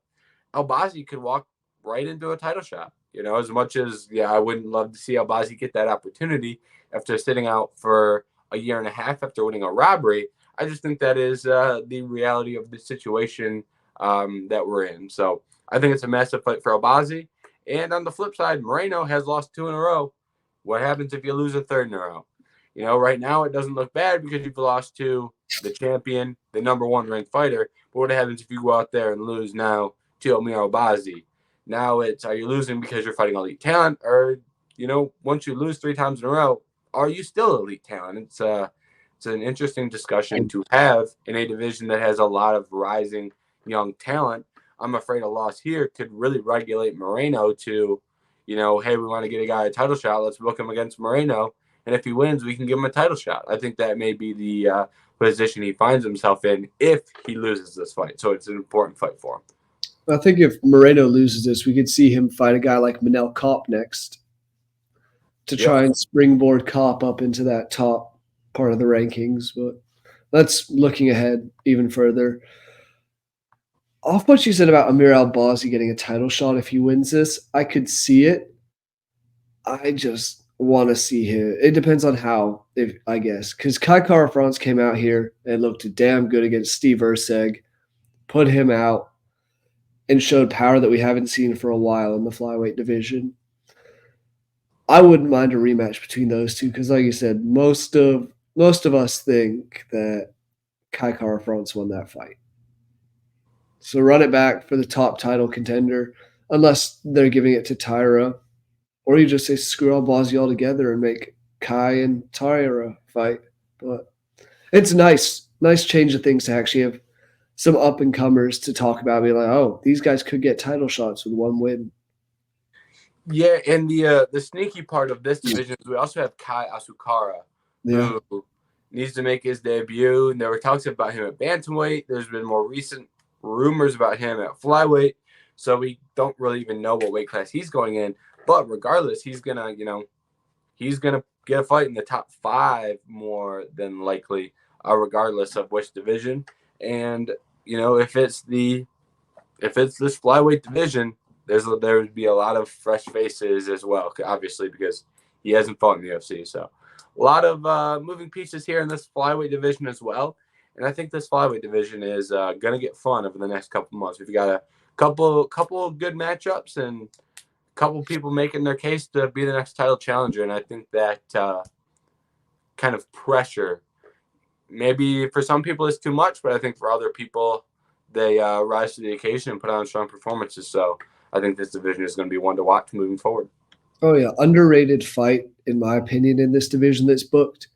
Albazi could walk right into a title shot. As much as, I wouldn't love to see Albazi get that opportunity after sitting out for a year and a half after winning a robbery. I just think that is the reality of the situation that we're in. So I think it's a massive fight for Albazi. And on the flip side, Moreno has lost 2 in a row. What happens if you lose a 3rd in a row? Right now it doesn't look bad because you've lost to the champion, the number 1 ranked fighter. But what happens if you go out there and lose now to Amir Albazi? Now are you losing because you're fighting elite talent? Or, once you lose 3 times in a row, are you still elite talent? It's an interesting discussion to have in a division that has a lot of rising young talent. I'm afraid a loss here could really regulate Moreno to, hey, we want to get a guy a title shot. Let's book him against Moreno. And if he wins, we can give him a title shot. I think that may be the position he finds himself in if he loses this fight. So it's an important fight for him. I think if Moreno loses this, we could see him fight a guy like Manel Kopp next to try and springboard Kopp up into that top part of the rankings. But that's looking ahead even further. Off what you said about Amir Albazi getting a title shot if he wins this, I could see it. I just want to see him. It depends on how, I guess. Because Kai Kara-France came out here and looked damn good against Steve Erceg, put him out, and showed power that we haven't seen for a while in the flyweight division. I wouldn't mind a rematch between those two because, like you said, most of us think that Kai Kara-France won that fight. So run it back for the top title contender, unless they're giving it to Taira, or you just say screw Albazi altogether and make Kai and Taira fight. But it's nice change of things to actually have some up and comers to talk about. Be like, oh, these guys could get title shots with 1 win. Yeah, and the sneaky part of this division is we also have Kai Asukara, who needs to make his debut. And there were talks about him at bantamweight. There's been more recent rumors about him at flyweight, so we don't really even know what weight class he's going in. But regardless, he's gonna get a fight in the top 5 more than likely, regardless of which division. And if it's this flyweight division, there would be a lot of fresh faces as well, obviously, because he hasn't fought in the UFC. So a lot of moving pieces here in this flyweight division as well. And I think this flyweight division is going to get fun over the next couple months. We've got a couple of good matchups and a couple people making their case to be the next title challenger. And I think that kind of pressure, maybe for some people it's too much, but I think for other people, they rise to the occasion and put on strong performances. So I think this division is going to be one to watch moving forward. Oh, yeah. Underrated fight, in my opinion, in this division that's booked.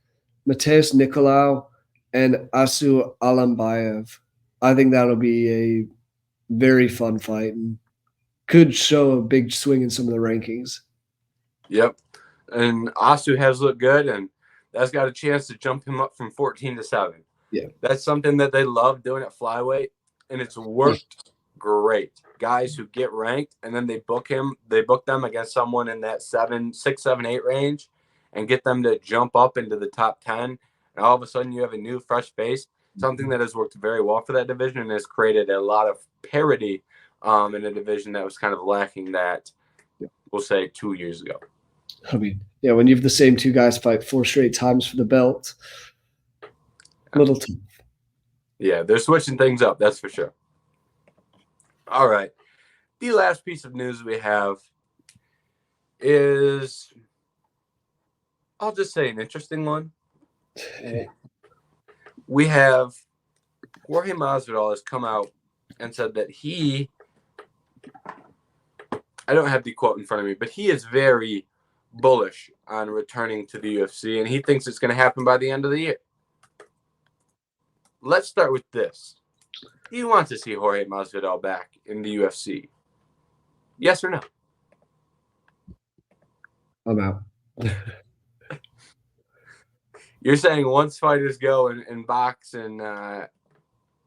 Mateus Nicolau and Asu Alambayev. I think that'll be a very fun fight and could show a big swing in some of the rankings. Yep. And Asu has looked good, and that's got a chance to jump him up from 14 to 7. Yeah. That's something that they love doing at flyweight, and it's worked great. Guys who get ranked, and then they book them against someone in that 6, 7, 8 range and get them to jump up into the top 10 and all of a sudden you have a new, fresh face, something that has worked very well for that division and has created a lot of parity in a division that was kind of lacking that, we'll say, 2 years ago. I mean, yeah, when you have the same two guys fight 4 straight times for the belt, little tough. Yeah, they're switching things up, that's for sure. All right. The last piece of news we have is, I'll just say, an interesting one. We have Jorge Masvidal has come out and said that I don't have the quote in front of me, but he is very bullish on returning to the UFC, and he thinks it's going to happen by the end of the year. Let's start with this. Do you want to see Jorge Masvidal back in the UFC? Yes or no? I'm out. You're saying once fighters go and box and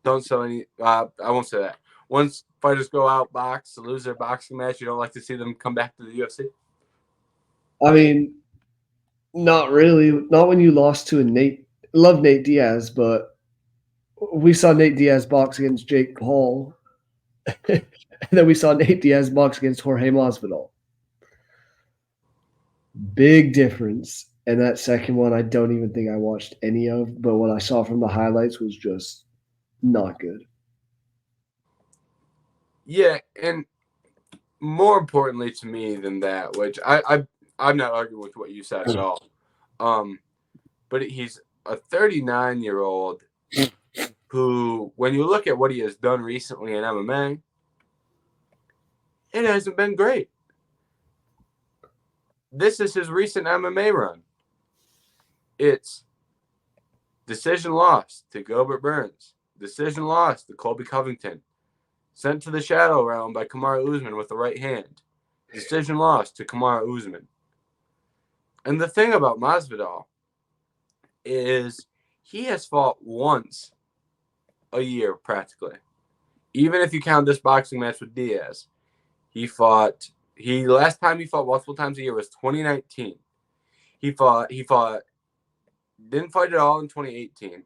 don't sell any I won't say that. Once fighters go out, box, lose their boxing match, you don't like to see them come back to the UFC? I mean, not really. Not when you lost to a Nate. Love Nate Diaz, but we saw Nate Diaz box against Jake Paul. And then we saw Nate Diaz box against Jorge Masvidal. Big difference. And that second one, I don't even think I watched any of, but what I saw from the highlights was just not good. Yeah, and more importantly to me than that, which I'm not arguing with what you said at all. But he's a 39-year-old who, when you look at what he has done recently in MMA, it hasn't been great. This is his recent MMA run. It's decision loss to Gilbert Burns, decision loss to Colby Covington, sent to the shadow realm by Kamaru Usman with the right hand, decision loss to Kamaru Usman. And the thing about Masvidal is he has fought once a year practically. Even if you count this boxing match with Diaz, last time he fought multiple times a year was 2019. Didn't fight at all in 2018.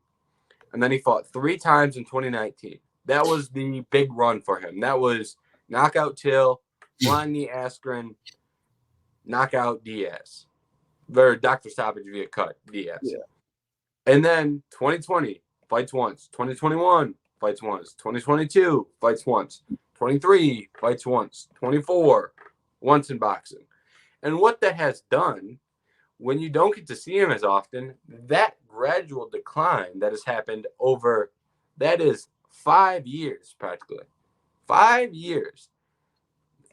And then he fought 3 times in 2019. That was the big run for him. That was knockout Till, flying knee Askren, knockout Diaz. Or Dr. Stoppage via cut Diaz. Yeah. And then 2020, fights once. 2021, fights once. 2022, fights once. 23, fights once. 24, once in boxing. And what that has done, when you don't get to see him as often, that gradual decline that has happened over, that is 5 years practically. 5 years.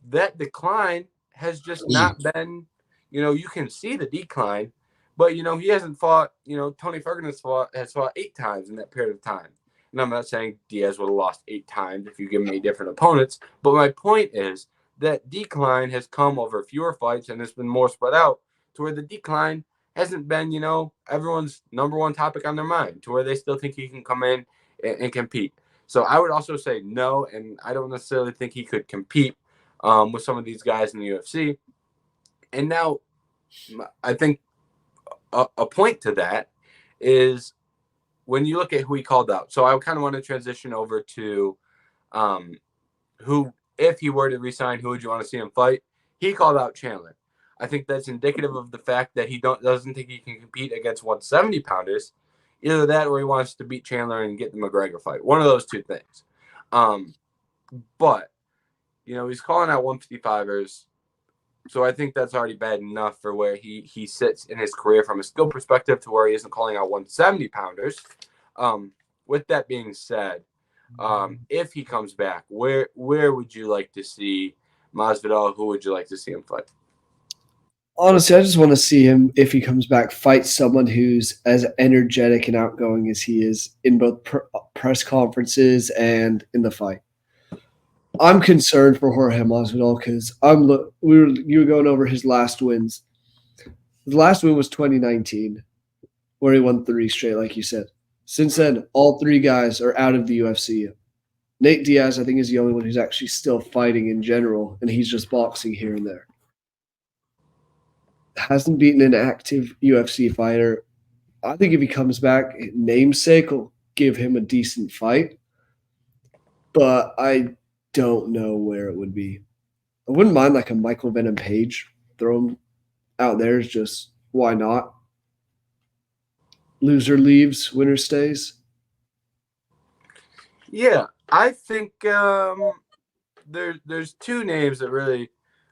That decline has just not been, you can see the decline, but, he hasn't fought, Tony Ferguson has fought 8 times in that period of time. And I'm not saying Diaz would have lost 8 times if you give me different opponents, but my point is that decline has come over fewer fights and it's been more spread out to where the decline hasn't been, everyone's number one topic on their mind, to where they still think he can come in and compete. So I would also say no, and I don't necessarily think he could compete with some of these guys in the UFC. And now I think a point to that is when you look at who he called out. So I kind of want to transition over to who, if he were to resign, who would you want to see him fight? He called out Chandler. I think that's indicative of the fact that he doesn't think he can compete against 170-pounders. Either that or he wants to beat Chandler and get the McGregor fight. One of those two things. But, he's calling out 155ers. So I think that's already bad enough for where he sits in his career from a skill perspective to where he isn't calling out 170-pounders. With that being said, if he comes back, where would you like to see Masvidal? Who would you like to see him fight? Honestly, I just want to see him, if he comes back, fight someone who's as energetic and outgoing as he is in both press conferences and in the fight. I'm concerned for Jorge Masvidal because you were going over his last wins. His last win was 2019, where he won 3 straight, like you said. Since then, all 3 guys are out of the UFC. Nate Diaz, I think, is the only one who's actually still fighting in general, and he's just boxing here and there. Hasn't beaten an active UFC fighter. I think if he comes back, namesake will give him a decent fight, but I don't know where it would be. I wouldn't mind like a Michael Venom Page. Throw him out there. Is just why not? Loser leaves, winner stays. Yeah, I think there's two names that really,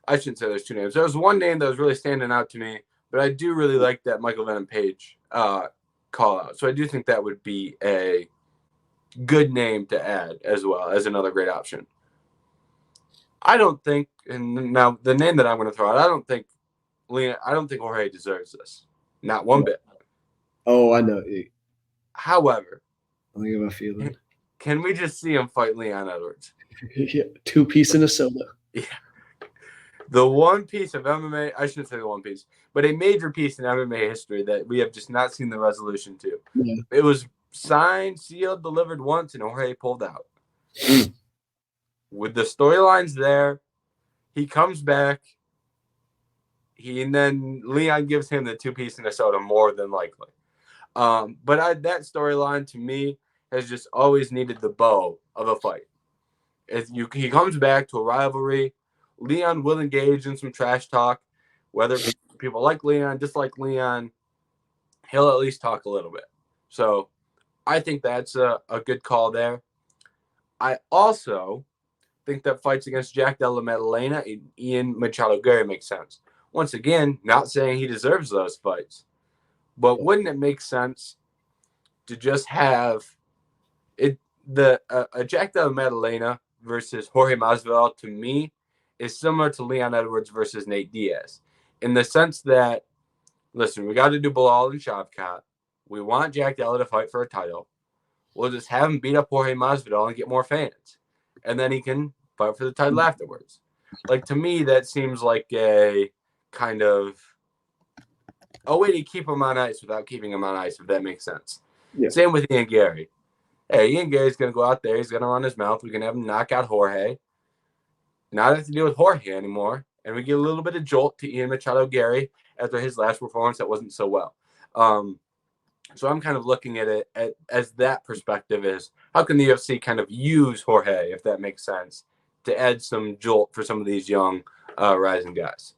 I shouldn't say there's two names. There was one name that was really standing out to me, but I do really like that Michael Venom Page call out. So I do think that would be a good name to add as well as another great option. I don't think, and now the name that I'm going to throw out, I don't think Jorge deserves this, not one bit. Oh, I know. However, I think I have a feeling. can we just see him fight Leon Edwards? Yeah, 2-piece in a soda. Yeah. The one piece of MMA, I shouldn't say the one piece, but a major piece in MMA history that we have just not seen the resolution to. Yeah. It was signed, sealed, delivered once, and Jorge pulled out. With the storylines there, he comes back. And then Leon gives him the 2-piece in a soda more than likely. But that storyline to me has just always needed the bow of a fight. He comes back to a rivalry. Leon will engage in some trash talk. Whether people like Leon, dislike Leon, he'll at least talk a little bit. So I think that's a good call there. I also think that fights against Jack Della Maddalena and Ian Machado Gary make sense. Once again, not saying he deserves those fights, but wouldn't it make sense to just have it a Jack Della Maddalena versus Jorge Masvidal to me is similar to Leon Edwards versus Nate Diaz in the sense that, listen, we got to do Bilal and Shavkat. We want Jack Della to fight for a title. We'll just have him beat up Jorge Masvidal and get more fans, and then he can fight for the title afterwards. Like, to me, that seems like a kind of a way to keep him on ice without keeping him on ice, if that makes sense. Yeah. Same with Ian Gary. Hey, Ian Gary's going to go out there. He's going to run his mouth. We can have him knock out Jorge. Not have to deal with Jorge anymore. And we get a little bit of jolt to Ian Machado Gary after his last performance that wasn't so well. So I'm kind of looking at it as that perspective is, how can the UFC kind of use Jorge, if that makes sense, to add some jolt for some of these young rising guys.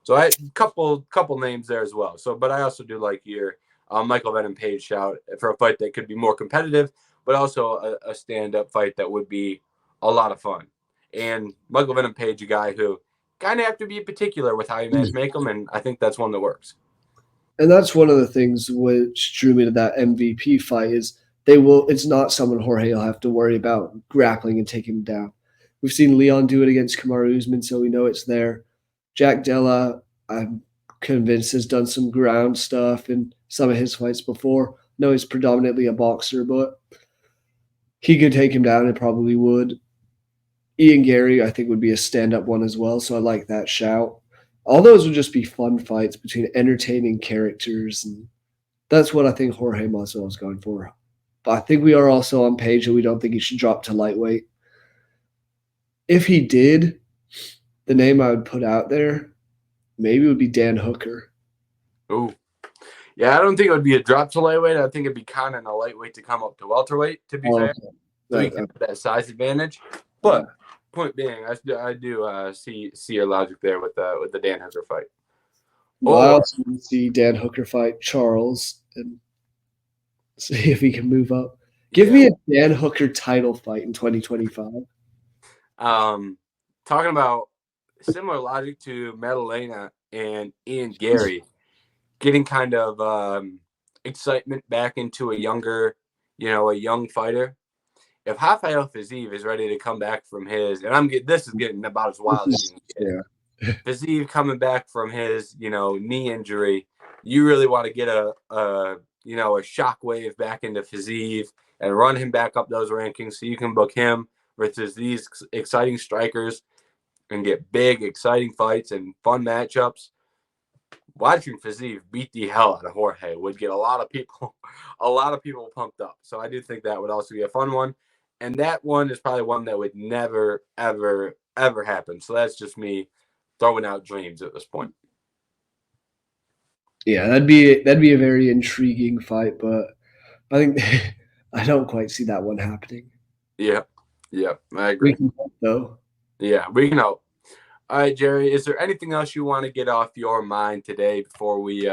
So I couple names there as well. So, but I also do like your Michael Venom Page shout for a fight that could be more competitive, but also a stand-up fight that would be a lot of fun. And Michael Venom Page, a guy who kind of have to be particular with how you make him, and I think that's one that works. And that's one of the things which drew me to that MVP fight is it's not someone Jorge will have to worry about grappling and taking him down. We've seen Leon do it against Kamaru Usman, so we know it's there. Jack Della, I'm convinced, has done some ground stuff in some of his fights before. No, he's predominantly a boxer, but he could take him down and probably would. Ian Gary, I think, would be a stand-up one as well, so I like that shout. All those would just be fun fights between entertaining characters, and that's what I think Jorge Masvidal is going for. But I think we are also on page that we don't think he should drop to lightweight. If he did, the name I would put out there maybe would be Dan Hooker. Ooh. Yeah, I don't think it would be a drop to lightweight. I think it'd be kind of a lightweight to come up to welterweight, to be fair. Okay. So he can have that size advantage. But point being, I do see your logic there with the Dan Hooker fight. Well, I also see Dan Hooker fight Charles and see if he can move up. Give me a Dan Hooker title fight in 2025. Talking about similar logic to Maddalena and Ian Gary, getting kind of excitement back into a young fighter. If Rafael Fiziev is ready to come back from his, and this is getting about as wild as you can get. Fiziev coming back from his, knee injury, you really want to get a shockwave back into Fiziev and run him back up those rankings so you can book him versus these exciting strikers and get big, exciting fights and fun matchups. Watching Fiziev beat the hell out of Jorge would get a lot of people pumped up. So I do think that would also be a fun one. And that one is probably one that would never, ever, ever happen. So that's just me throwing out dreams at this point. Yeah, that'd be a very intriguing fight, but I think I don't quite see that one happening. Yep. Yep. I We agree. can hope, though. Yeah, we can hope. All right, Jerry. Is there anything else you want to get off your mind today before we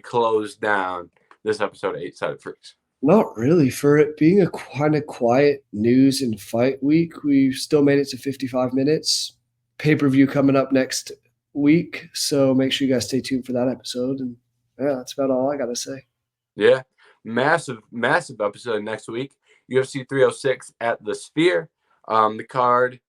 close down this episode of Eight Sided Freaks? Not really. For it being a kind of quiet news and fight week, we've still made it to 55 minutes. Pay-per-view coming up next week, so make sure you guys stay tuned for that episode. And yeah, that's about all I gotta say. Yeah, massive, massive episode next week. UFC 306 at the Sphere. The card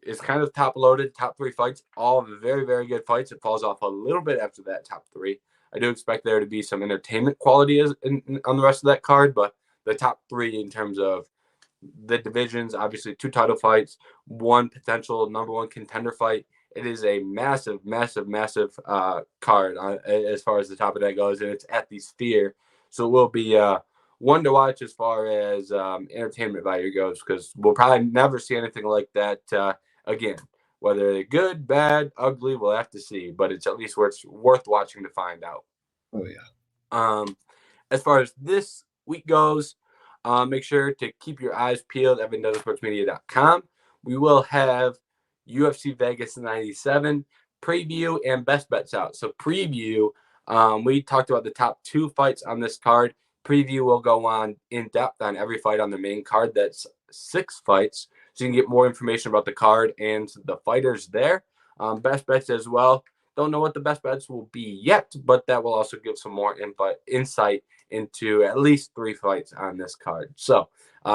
is kind of top loaded, top three fights, all very, very good fights. It falls off a little bit after that top three. I do expect there to be some entertainment quality on the rest of that card, but the top three in terms of the divisions, obviously two title fights, one potential number one contender fight. It is a massive, massive, massive card as far as the top of that goes, and it's at the Sphere. So it will be one to watch as far as entertainment value goes, because we'll probably never see anything like that again. Whether they're good, bad, ugly, we'll have to see, but it's at least worth watching to find out. Oh yeah. As far as this week goes, make sure to keep your eyes peeled at VendettaSportsMedia.com. We will have UFC Vegas 97 preview and best bets out. So preview, we talked about the top two fights on this card. Preview will go on in depth on every fight on the main card. That's 6 fights. So you can get more information about the card and the fighters there. Best bets as well. Don't know what the best bets will be yet, but that will also give some more insight into at least 3 fights on this card. So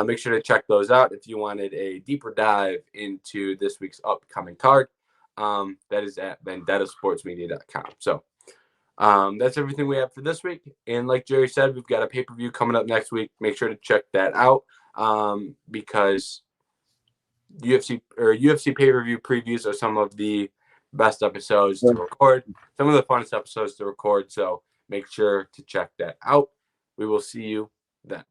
make sure to check those out if you wanted a deeper dive into this week's upcoming card. That is at VendettaSportsMedia.com. So that's everything we have for this week. And like Jerry said, we've got a pay-per-view coming up next week. Make sure to check that out because UFC pay-per-view previews are some of the best episodes to record, some of the funnest episodes to record. So make sure to check that out. We will see you then.